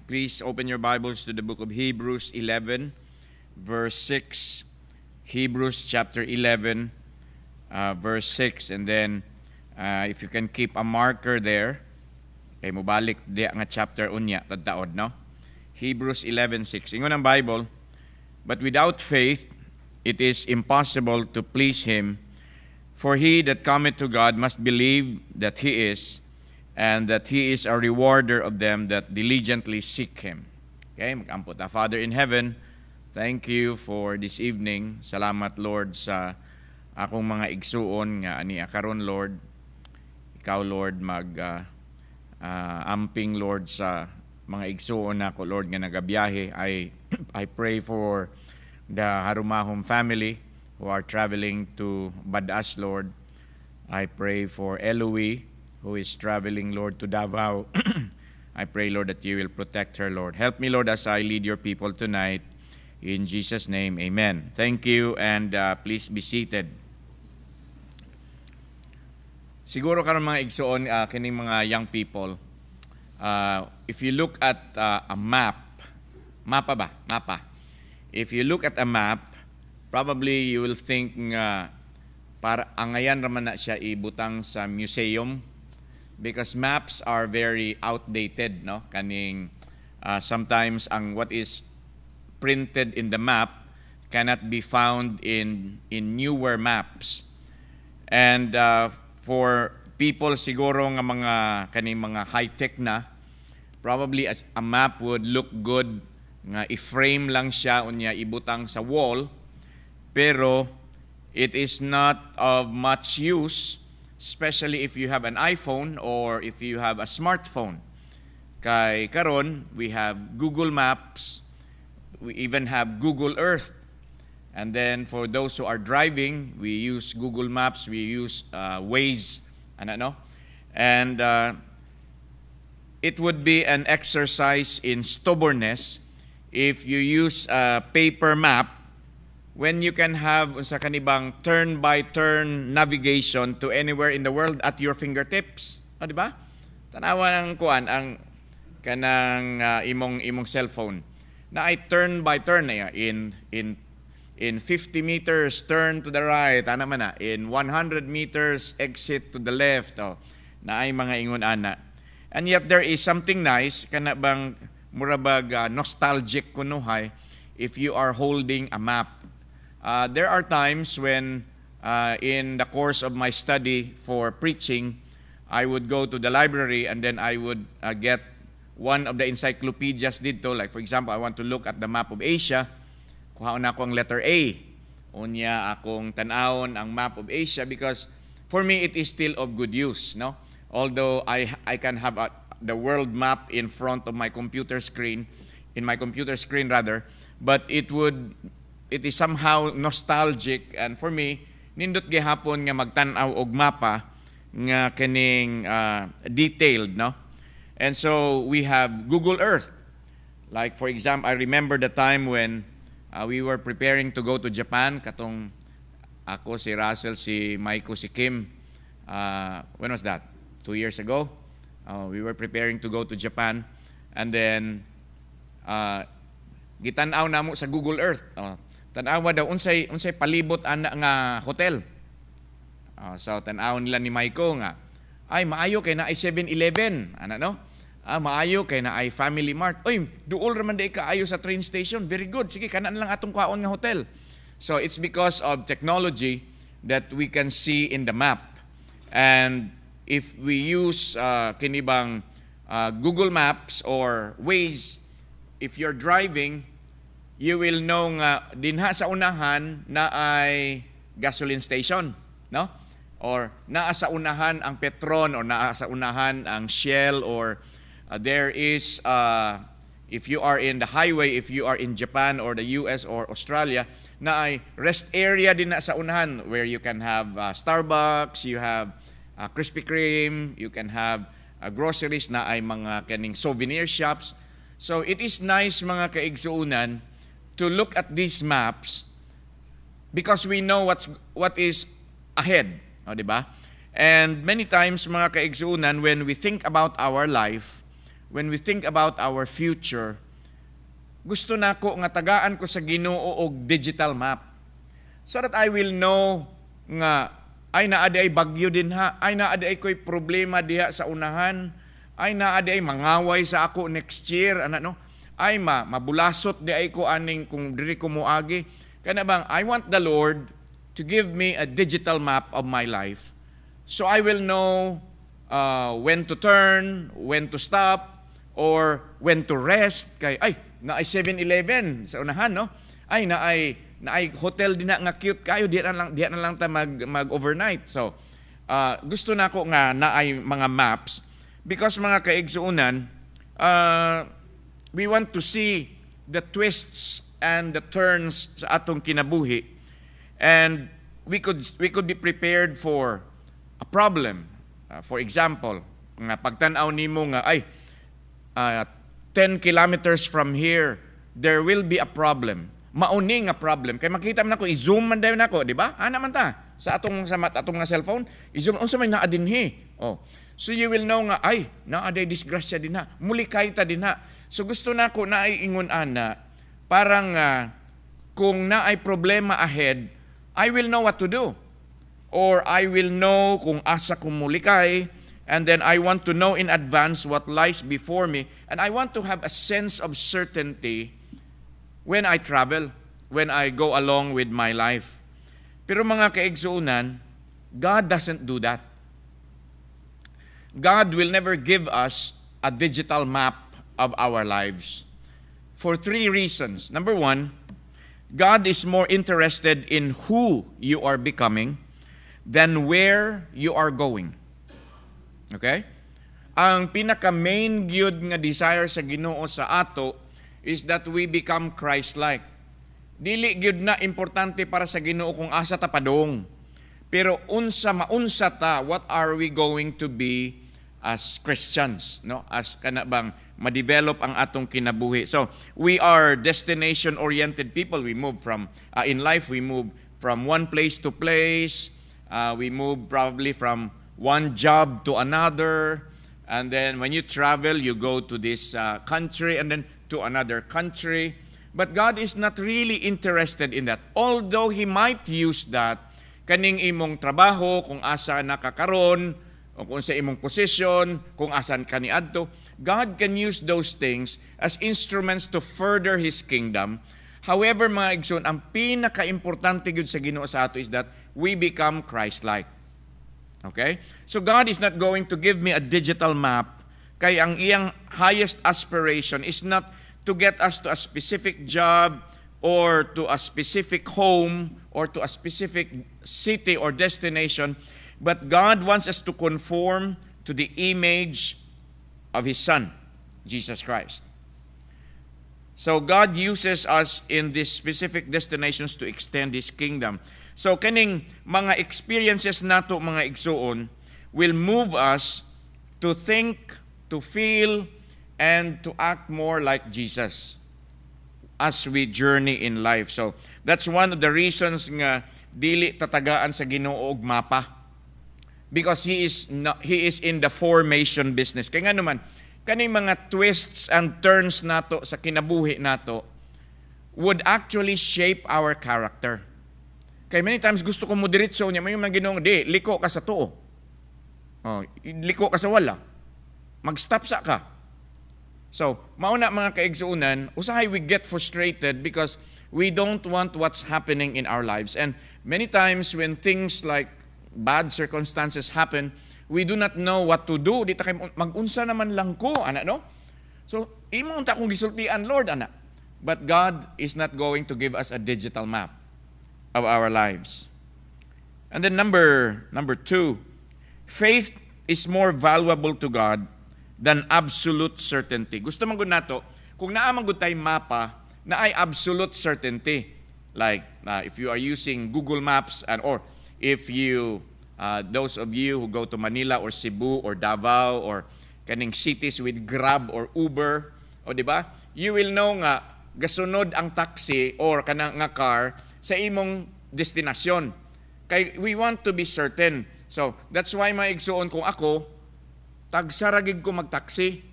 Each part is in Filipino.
Please open your Bibles to the book of Hebrews 11, verse 6. Hebrews chapter 11, verse 6. And then, if you can keep a marker there, kay mubalik di nga chapter unya, tadtaod, no? Hebrews 11:6. Ingon ang Bible, "But without faith, it is impossible to please Him. For he that cometh to God must believe that He is, and that He is a rewarder of them that diligently seek Him." Okay, mag-ampot ta. Father in heaven, thank you for this evening. Salamat, Lord, sa akong mga igsuon nga ani karon, Lord. Ikaw, Lord, amping, Lord, sa mga igsuon nako, Lord, nga nagabiyahe. I pray for the Harumahom family who are traveling to Badas, Lord. I pray for Eloise, who is traveling, Lord, to Davao. I pray, Lord, that you will protect her, Lord. Help me, Lord, as I lead your people tonight. In Jesus' name, amen. Thank you, and please be seated. Siguro karon mga igsoon, kining mga young people, if you look at a mapa. If you look at a map, probably you will think para angayan raman na siya ibutang sa museum, because maps are very outdated, no? Kaning sometimes what is printed in the map cannot be found in newer maps. And for people siguro nga mga kaning mga high-tech na, probably as a map would look good nga i-frame lang siya unya ibutang sa wall, pero it is not of much use, especially if you have an iPhone or if you have a smartphone. Kay karon, we have Google Maps, we even have Google Earth. And then for those who are driving, we use Google Maps, we use Waze, and it would be an exercise in stubbornness if you use a paper map when you can have sa kanibang turn-by-turn navigation to anywhere in the world at your fingertips. O, di ba? Tanawa ng kuan ang kanang imong cellphone na ay turn-by-turn na in 50 meters turn to the right, ana man na, in 100 meters exit to the left, na ay mga ingon ana. And yet there is something nice kana bang murabag nostalgic kunuhay if you are holding a map. There are times when in the course of my study for preaching, I would go to the library and then I would get one of the encyclopedias dito. Like for example, I want to look at the map of Asia. Kuhaon na ako ang letter A. Unya akong tanawon ang map of Asia, because for me it is still of good use, no? Although I can have the world map in front of my computer screen, but it is somehow nostalgic, and for me nindot gihapon nga magtan-aw og mapa nga kining detailed, no? And so we have Google Earth. Like for example, I remember the time when we were preparing to go to Japan, katong ako, si Russell, si Maiko, si Kim. When was that? 2 years ago. We were preparing to go to Japan, and then gitanaw namo sa Google Earth. Tanawa daw unsay palibot ana nga hotel. So tanaw nila ni Maiko nga, ay maayo kay na ay 7-Eleven, ana no? Maayo kay na ay Family Mart. Oy, duol ra man di kaayo sa train station. Very good. Sige, kanaan lang atong kaon nga hotel. So it's because of technology that we can see in the map. And if we use kinibang Google Maps or Waze, if you're driving, you will know nga dinha sa unahan na ay gasoline station, no? Or naa sa unahan ang Petron, or naa sa unahan ang Shell, or there is, if you are in the highway, if you are in Japan or the US or Australia, na ay rest area din na sa unahan where you can have Starbucks, you have Krispy Kreme, you can have groceries na ay mga kaning souvenir shops. So it is nice mga kaigsuunan to look at these maps because we know what is ahead, di ba? And many times mga kaigsuunan, when we think about our life, when we think about our future, gusto nako nga tagaan ko sa Ginoo og digital map so that I will know nga ay naadi ay bagyo din ha, ay naadi ay ko'y problema diha sa unahan, ay naadi ay mangaway sa ako next year, ay mabulasot di ay ko aning kung diri ko moagi. Kana bang I want the Lord to give me a digital map of my life so I will know when to turn, when to stop, or when to rest. Kay ay na ay 7-Eleven sa unahan, no? Ay na ay hotel din nga cute kayo, di na lang ta mag-overnight. So gusto nako nga na ay mga maps because mga kaigsuunan, we want to see the twists and the turns sa atong kinabuhi, and we could be prepared for a problem. For example, nga pagtan-aw nimo nga ay 10 kilometers from here, there will be a problem. Mauni nga problem. Kay makita man nako, i-zoom man dayon nako, di ba? Ana man ta sa atong nga cellphone, i-zoom unsa may naa dinhi. Oh. So you will know nga ay naa day disgrasya din ha. Muli kay ta din ha. So gusto nako na ay ingon ana parang kung na ay problema ahead, I will know what to do. Or I will know kung asa ko mulikay. And then I want to know in advance what lies before me. And I want to have a sense of certainty when I travel, when I go along with my life. Pero mga kaigsuunan, God doesn't do that. God will never give us a digital map of our lives for 3 reasons. Number 1, God is more interested in who you are becoming than where you are going. Okay? Ang pinaka-main gyud nga desire sa Ginoo sa ato is that we become Christ-like. Dili gyud na importante para sa Ginoo kung asa ta padong. Pero maunsa ta, what are we going to be as Christians, no? As kana bang ma-develop ang atong kinabuhi. So, we are destination-oriented people. We move from in life we move from one place to place. We move probably from one job to another, and then when you travel, you go to this country and then to another country. But God is not really interested in that. Although He might use that, kaning imong trabaho, kung asa nakakaron, o kung sa imong posisyon, kung asan ka niadto, God can use those things as instruments to further His kingdom. However, mga igsoon, ang pinaka-importante gyud sa Ginoo sa ato is that we become Christ-like. Okay? So God is not going to give me a digital map kay ang iyang highest aspiration is not to get us to a specific job or to a specific home or to a specific city or destination, but God wants us to conform to the image of His Son, Jesus Christ. So God uses us in these specific destinations to extend His kingdom. So kaning mga experiences nato mga igsuon will move us to think, to feel, and to act more like Jesus as we journey in life. So that's one of the reasons nga dili tatagaan sa Ginoo og mapa, because He is in the formation business. Kaya nga naman kaning mga twists and turns nato sa kinabuhi nato would actually shape our character. Kaya many times gusto ko mo diretso niya, may mga Ginoo, di, liko ka sa tuo. Oh, liko ka sa wala. Mag-stop sa ka. So, mauna mga kaigsuunan, usahay we get frustrated because we don't want what's happening in our lives. And many times when things like bad circumstances happen, we do not know what to do. Di ta kay mag-unsa naman lang ko, ana, no? So, imo unta kung gisultian, Lord, ana. But God is not going to give us a digital map of our lives. And then number 2, faith is more valuable to God than absolute certainty. Gusto man gud nato kung naa man gud tay mapa na ay absolute certainty, like if you are using Google Maps or if you those of you who go to Manila or Cebu or Davao or kaning cities with Grab or Uber, o di ba? You will know nga gasunod ang taxi or kanang nga car sa imong destinasyon. Kay we want to be certain. So, that's why maigsuon kung ako, tagsaragig ko magtaksi.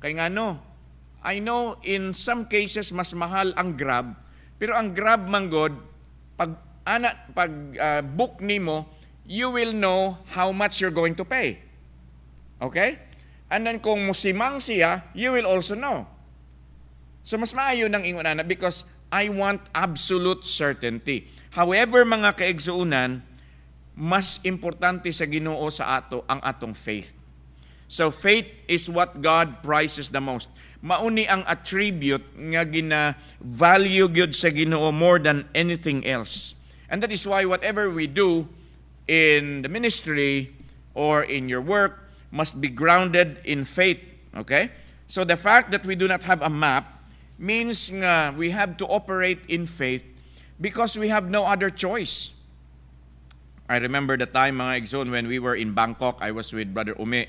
Kay nga no, I know in some cases mas mahal ang Grab, pero ang Grab manggod, pag book nimo, you will know how much you're going to pay. Okay? And then kung musimang siya, you will also know. So mas maayo ng ingon ana because I want absolute certainty. However, mga kaigsuunan, mas importante sa Ginoo sa ato ang atong faith. So faith is what God prizes the most. Mauni ang attribute nga gina-value gyud sa Ginoo more than anything else. And that is why whatever we do in the ministry or in your work must be grounded in faith. Okay? So the fact that we do not have a map means nga we have to operate in faith because we have no other choice. I remember the time, mga igsoon, when we were in Bangkok, I was with Brother Ume.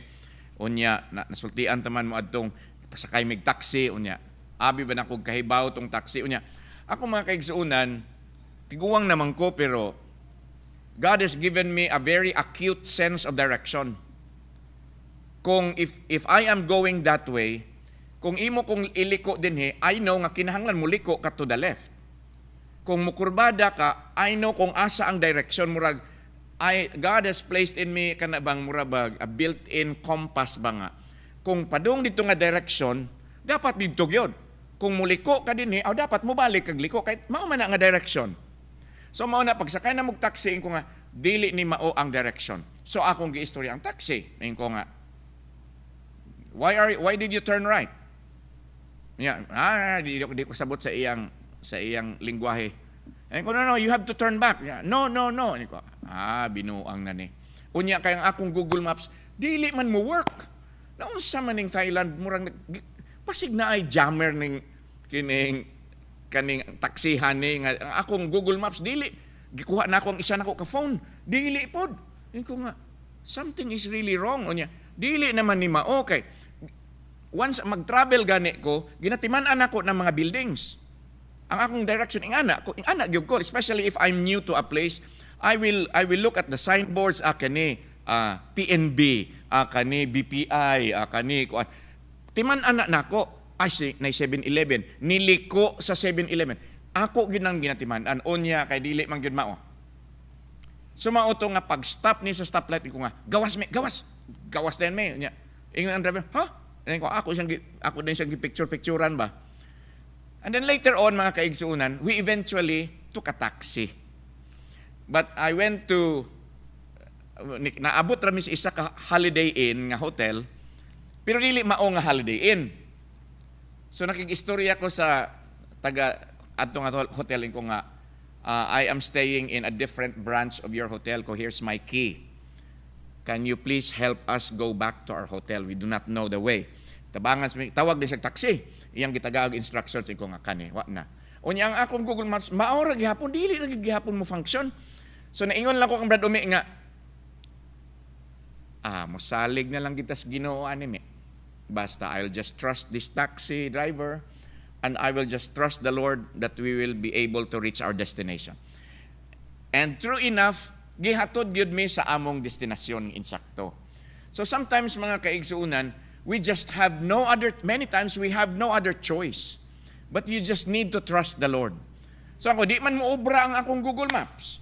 Unya, nasultian taman mo adtong pasakay mig taxi. Unya, abi ba na kog kahibaw tong taxi? Unya, ako mga kaigsuunan, tiguwang naman ko, pero God has given me a very acute sense of direction. Kung if I am going that way, kung imo kong iliko dinhi, I know nga kinahanglan mo liko ka to the left. Kung mukurbada ka, I know kung asa ang direction murag God has placed in me kana bang murabag a built-in compass ba nga. Kung padung dito nga direction, dapat dito gyud. Kung muliko ka dinhi, dapat mo balik kag liko kay mao man nga direction. So mao na pagsakay na mog taxi ko nga dili ni mao ang direction. So akong giistorya ang taxi, ko nga why did you turn right? Yeah, di ko sabot sa iyang lingwahe. Ay ko, no, you have to turn back. Yeah, no. Ani ko, binuang na ni. Unya kay ang akong Google Maps, dili man mo work. Naunsa man ning Thailand murang pasig na ay jammer ning kaning taksihan ni nga ang akong Google Maps dili gikuha na ako ang isa nako ka phone. Dili pod. Ani ko nga, something is really wrong. Unya, dili naman ni mao kay once mag-travel gani ko, ginatiman-an ako ng mga buildings. Ang akong direction, ingana gyud ko, especially if I'm new to a place, I will look at the signboards, kani TNB, kani BPI, kani kuan. Timan-an nako, na 7-Eleven, niliko sa 7-Eleven. Ako ginang ginatiman-an, onya kay dili man gyud mao. So mao to nga pag-stop ni sa stoplight ko nga, gawas din may. Ingon ang driver, ako din siyang picture-picturean ba? And then later on, mga kaigsuunan, we eventually took a taxi. But I went to, naabot rami sa isa ka Holiday Inn nga hotel, pero dili mao nga Holiday Inn. So nakikistorya ko sa atong hotel ko nga, I am staying in a different branch of your hotel ko. Here's my key. Can you please help us go back to our hotel? We do not know the way. Tabangan tawag din siya taxi. Iyang gitagaog instructions ko nga kani, wa na. Unya ang akong Google Maps, maora gihapon dili ra gihapon mo function. So naingon lang ko kang Brad Umi nga mosalig na lang kita sa Ginoo ani me. Basta I'll just trust this taxi driver and I will just trust the Lord that we will be able to reach our destination. And true enough, gihatod gyud mi sa among destinasyon insakto. So sometimes mga kaigsuunan, we just have many times we have no other choice. But you just need to trust the Lord. So ako, di man mo obra ang akong Google Maps.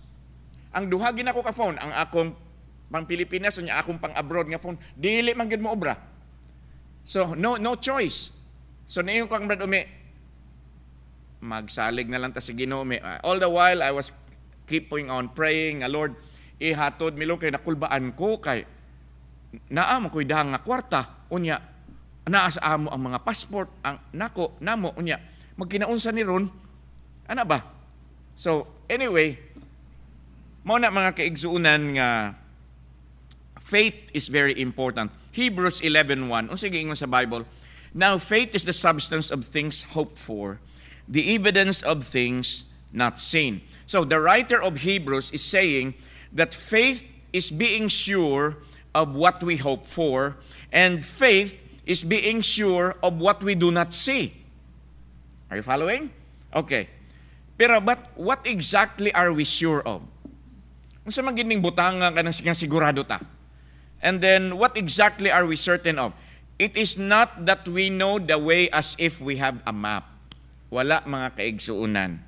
Ang duha gina ko ka phone, ang akong pang Pilipinas, unya akong pang abroad nga phone, dili man gyud mo obra. So no choice. So niyo ko ang Brad Umi, magsalig na lang ta sa Ginoo. All the while I was keeping on praying, Lord, ihatod milong kay nakulbaan ko kay naam ko'y dahang nga kwarta, unya, naa sa amo ang mga passport, ang namo, unya, magkinaunsa ni ron, ana ba? So, anyway, mao na mga kaigsuunan nga, faith is very important. Hebrews 11:1, unsa giingon sa Bible, now faith is the substance of things hoped for, the evidence of things not seen. So, the writer of Hebrews is saying that faith is being sure of what we hope for, and faith is being sure of what we do not see. Are you following? Okay. Pero but what exactly are we sure of? Unsa magining butanga kanang sigurado ta? And then what exactly are we certain of? it is not that we know the way as if we have a map. Wala mga kaigsuunan.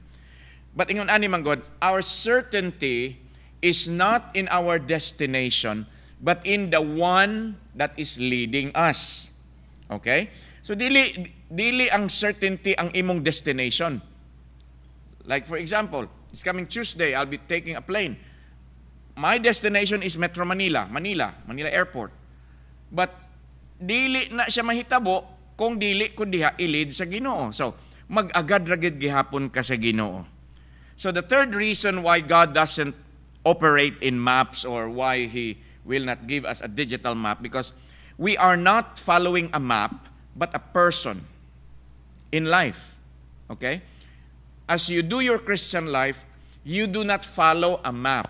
But ingon ani man God, our certainty is not in our destination, but in the one that is leading us. Okay? So dili ang certainty ang imong destination. Like for example, this coming Tuesday, I'll be taking a plane. My destination is Metro Manila, Manila Airport. But dili na siya mahitabo kung dili ko diha ilid sa Ginoo. So, mag-agad ragid gihapon ka sa Ginoo. So the third reason why God doesn't operate in maps or why He will not give us a digital map, because we are not following a map but a person in life. Okay? As you do your Christian life, you do not follow a map.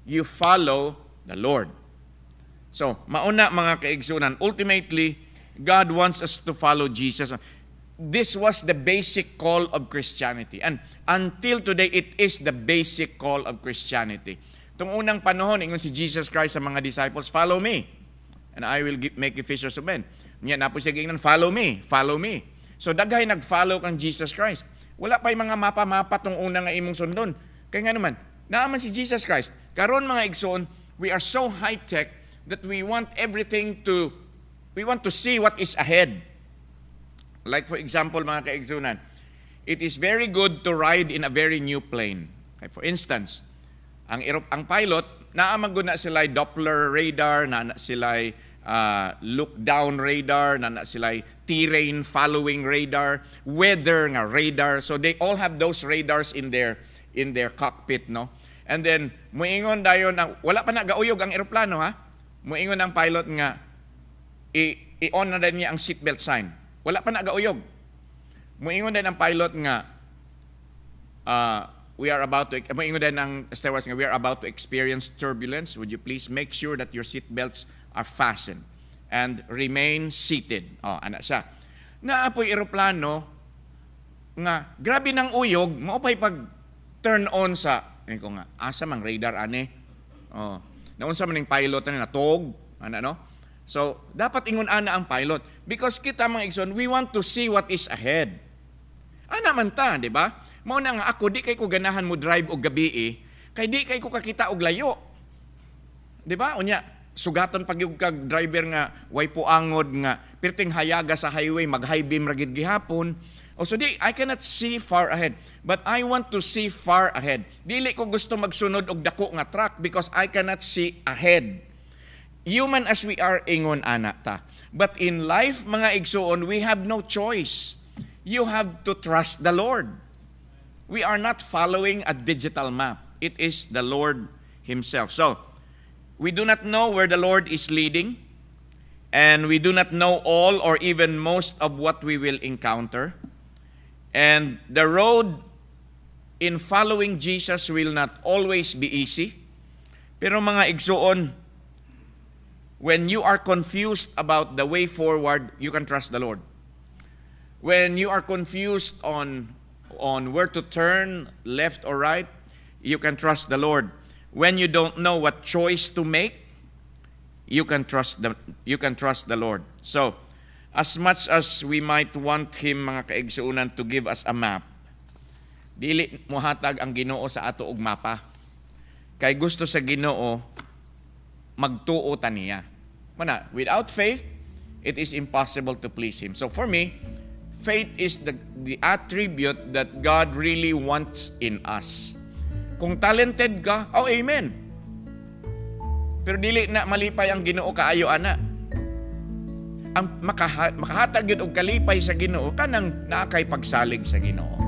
You follow the Lord. So, mauna mga kaigsunan, ultimately, God wants us to follow Jesus. This was the basic call of Christianity. And until today, it is the basic call of Christianity. Itong unang panahon, ingon si Jesus Christ sa mga disciples, follow me, and I will make you fishers of men. Yan, napo siya gingan, follow me, follow me. So, daghay nag-follow kang Jesus Christ. Wala pa yung mga mapa-mapa tong unang nga imong sundon. Kaya nga naman, naaman si Jesus Christ. Karon mga igsoon, we are so high-tech that we want we want to see what is ahead. Like for example, mga kaigsunan, it is very good to ride in a very new plane. Okay, for instance, ang pilot, naamagod na sila Doppler radar, na sila look-down radar, na sila terrain following radar, weather nga radar. So they all have those radars in their cockpit, no? And then, muingon dayon, wala pa na gauyog ang eroplano, ha? Muingon ang pilot nga, i-on na din niya ang seatbelt sign. Wala pa na gauyog. Muingon din ang pilot nga, muingon din ang stewardess nga, we are about to experience turbulence. Would you please make sure that your seatbelts are fastened and remain seated? Ana siya. Naapoy eroplano nga, grabe ng uyog, maupay pag turn on sa, ko nga, asa mang radar, ane? Naunsa man yung pilot na natog, no? So, dapat ingon ana ang pilot. Because kita mga igsoon, we want to see what is ahead. Ana man ta, di ba? Mao na nga ako, di kay ko ganahan mo drive og gabi kay di kay ko kakita og layo. Di ba? Unya, sugatan pag yung kag driver nga, way puangod nga, pirting hayaga sa highway, mag-high beam ragid gihapon. So I cannot see far ahead. But I want to see far ahead. Dili ko gusto magsunod og dako nga truck because I cannot see ahead. Human as we are, ingon ana ta. But in life, mga igsuon, we have no choice. You have to trust the Lord. We are not following a digital map. It is the Lord Himself. So, we do not know where the Lord is leading, and we do not know all or even most of what we will encounter. And the road in following Jesus will not always be easy. Pero mga igsuon, when you are confused about the way forward, you can trust the Lord. When you are confused on where to turn, left or right, you can trust the Lord. When you don't know what choice to make, you can trust the Lord. So, as much as we might want Him, mga kaigsuunan, to give us a map, dili mohatag ang Ginoo sa ato og mapa. Kay gusto sa Ginoo magtuo ta niya. Mana, without faith, it is impossible to please Him. So for me, faith is the attribute that God really wants in us. Kung talented ka, amen. Pero dili na malipay ang Ginoo kaayo ana. Ang makahatag yun og kalipay sa Ginoo kanang naakay pagsalig sa Ginoo.